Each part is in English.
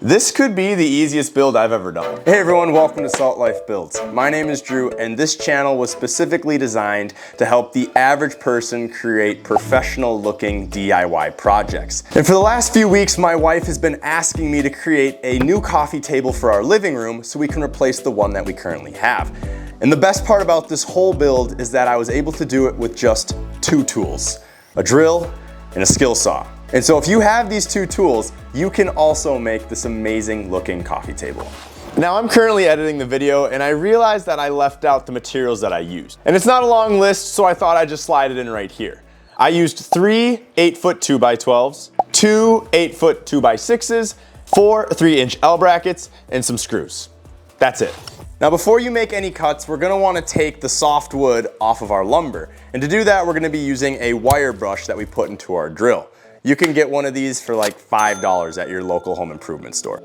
This could be the easiest build I've ever done. Hey everyone, welcome to Salt Life Builds. My name is Drew and this channel was specifically designed to help the average person create professional looking DIY projects. And for the last few weeks, my wife has been asking me to create a new coffee table for our living room so we can replace the one that we currently have. And the best part about this whole build is that I was able to do it with just two tools, a drill and a skill saw. And so if you have these two tools, you can also make this amazing looking coffee table. Now I'm currently editing the video and I realized that I left out the materials that I used. And it's not a long list, so I thought I'd just slide it in right here. I used 3 8-foot 2x12s, 2 8-foot 2x6s, 4 3-inch L brackets, and some screws. That's it. Now before you make any cuts, we're gonna wanna take the soft wood off of our lumber. And to do that, we're gonna be using a wire brush that we put into our drill. You can get one of these for like $5 at your local home improvement store.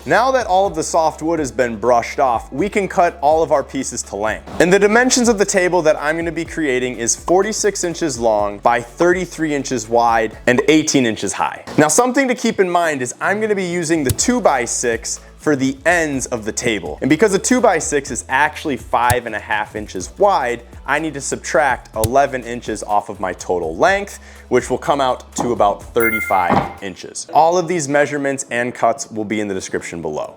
Now that all of the soft wood has been brushed off, we can cut all of our pieces to length. And the dimensions of the table that I'm going to be creating is 46 inches long by 33 inches wide and 18 inches high. Now something to keep in mind is I'm going to be using the 2x6 for the ends of the table. And because a 2x6 is actually 5.5 inches wide, I need to subtract 11 inches off of my total length, which will come out to about 35 inches. All of these measurements and cuts will be in the description below.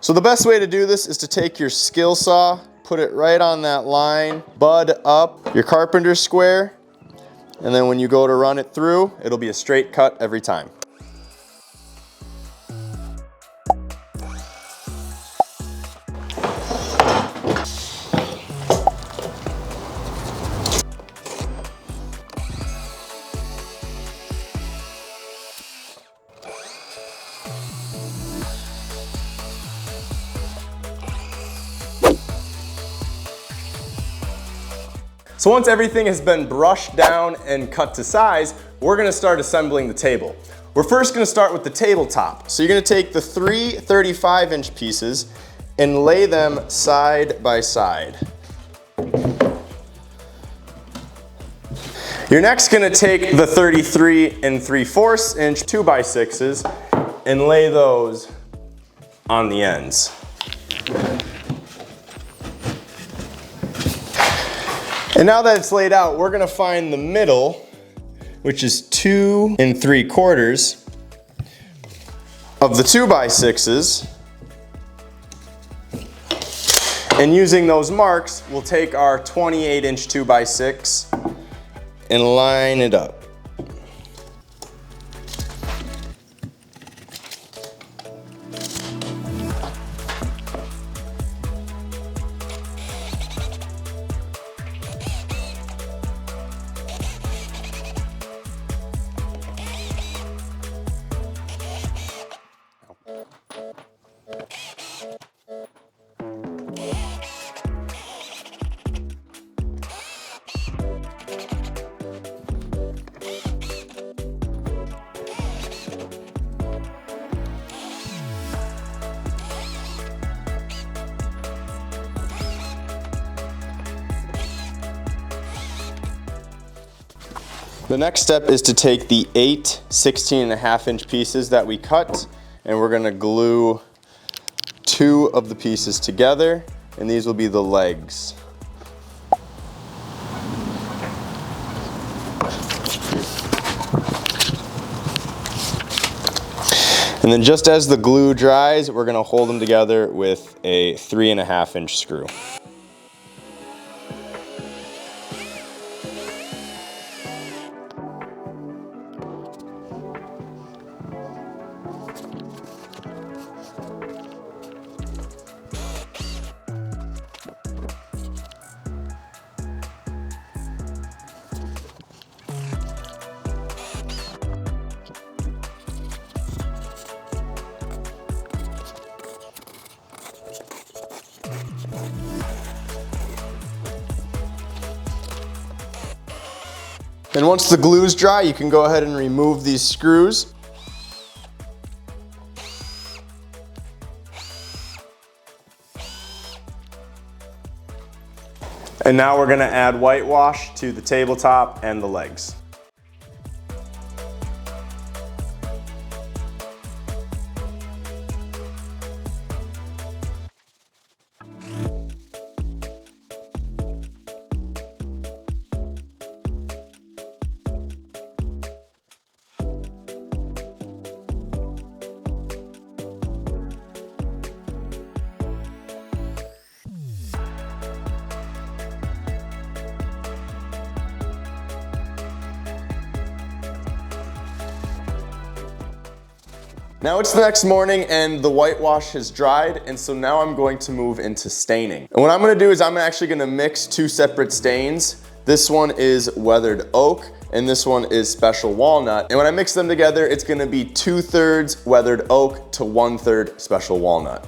So the best way to do this is to take your skill saw, put it right on that line, bud up your carpenter square, and then when you go to run it through, it'll be a straight cut every time. So once everything has been brushed down and cut to size, we're gonna start assembling the table. We're first gonna start with the tabletop. So you're gonna take the 3 35-inch pieces and lay them side by side. You're next gonna take the 33 3/4 inch 2x6s and lay those on the ends. And now that it's laid out, we're gonna find the middle, which is 2 3/4 of the 2x6s. And using those marks, we'll take our 28-inch 2x6 and line it up. The next step is to take the 8 16.5-inch pieces that we cut, and we're gonna glue 2 of the pieces together, and these will be the legs. And then just as the glue dries, we're gonna hold them together with a 3.5-inch screw. And once the glue is dry, you can go ahead and remove these screws. And now we're gonna add whitewash to the tabletop and the legs. Now it's the next morning and the whitewash has dried, and so now I'm going to move into staining. And what I'm gonna do is I'm actually gonna mix two separate stains. This one is weathered oak and this one is special walnut. And when I mix them together, it's gonna be 2/3 weathered oak to 1/3 special walnut.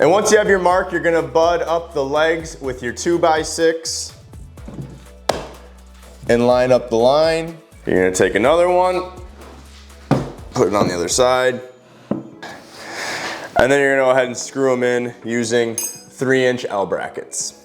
And once you have your mark, you're gonna bud up the legs with your 2x6 and line up the line. You're gonna take another one, put it on the other side, and then you're gonna go ahead and screw them in using 3-inch L brackets.